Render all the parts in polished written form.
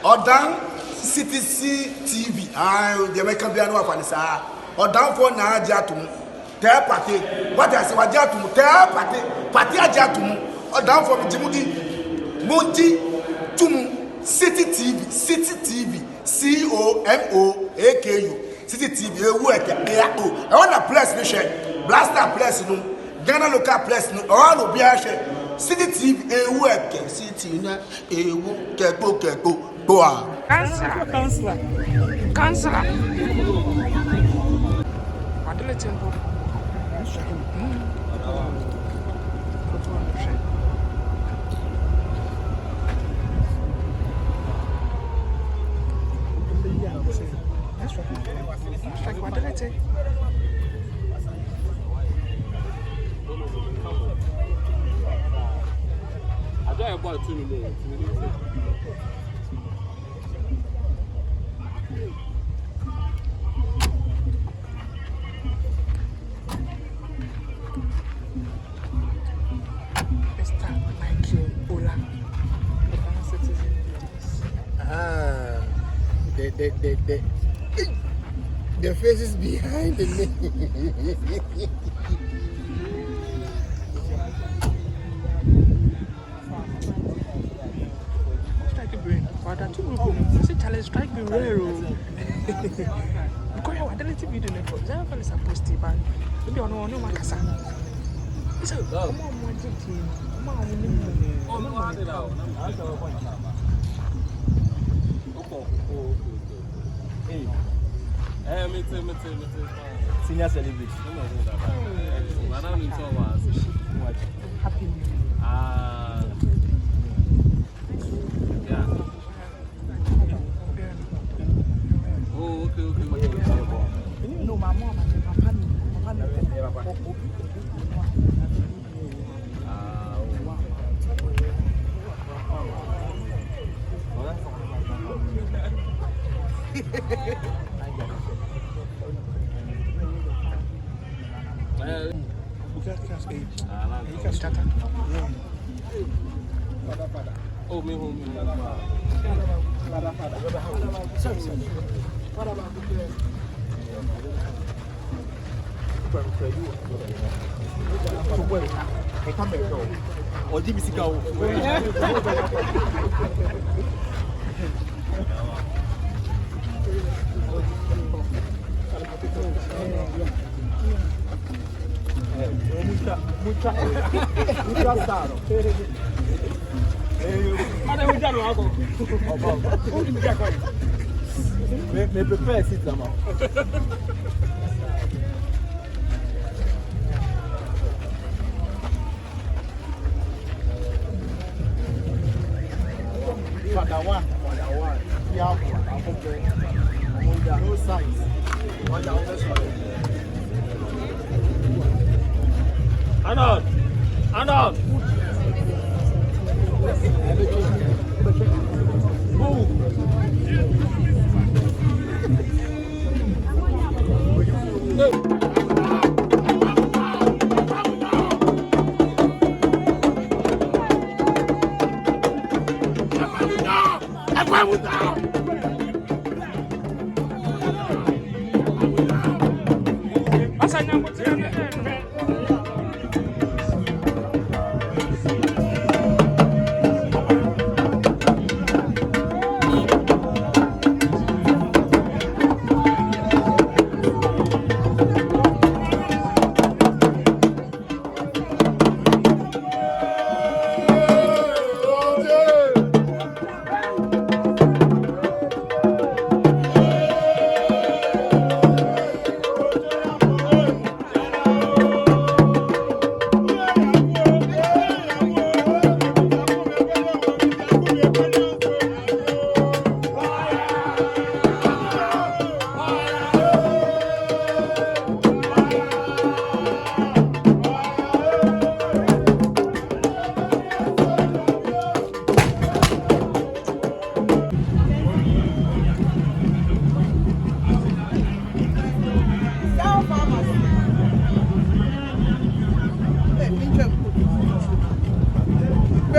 or down CTC TV. The American piano of Anissa. Or down for Najatum. Tell party. What I say, what Jatum, tell party Jatum. Or down for Jimudi. Monty Tum City TV. COMOAKU. City TV. I want a place, Blaster place, no. Ghana local place, no. All of Biache. City TV. City na. Keko. Boa. Councillor. What do you think? I don't about 2 minutes. The faces behind the name. Strike a brain. But that two people say challenge strike be rare. Because you want to video network. That one is a posty bag. Maybe on one no kasa. So come on, my team. Come on, me too. Senior celebrity. Happy New Year. Yeah. Oh, okay. You know my mom and my papa. Oh, me home. Mucha staro. Me prepare sit down. Father one. Yeah, no size. Arnold.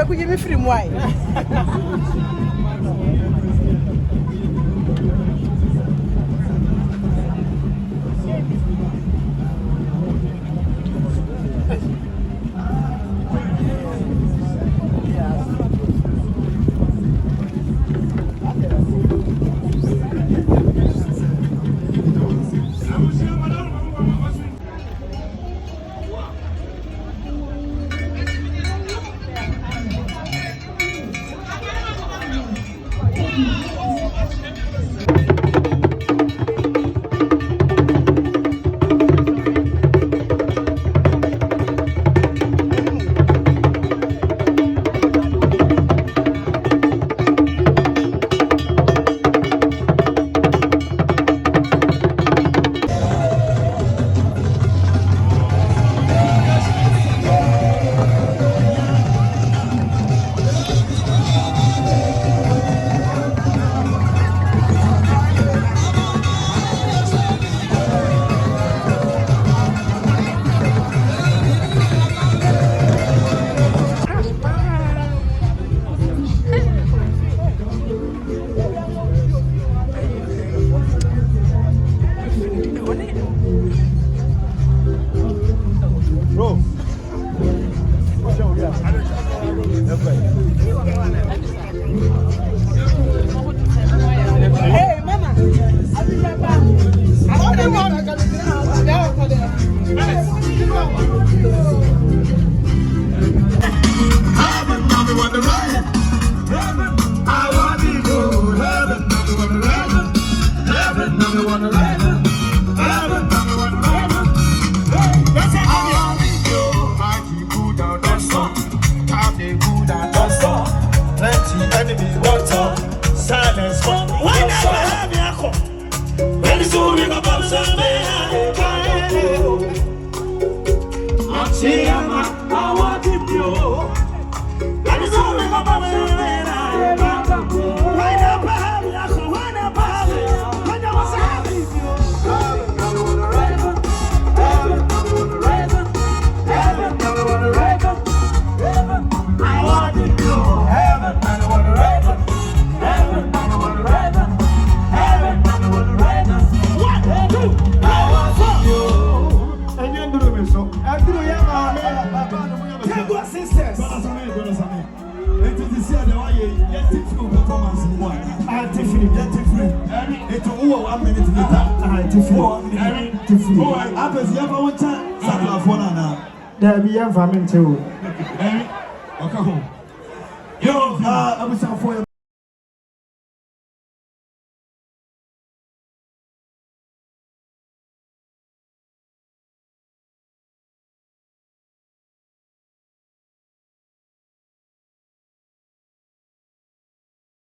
Could you be free? Why? Yo, I'm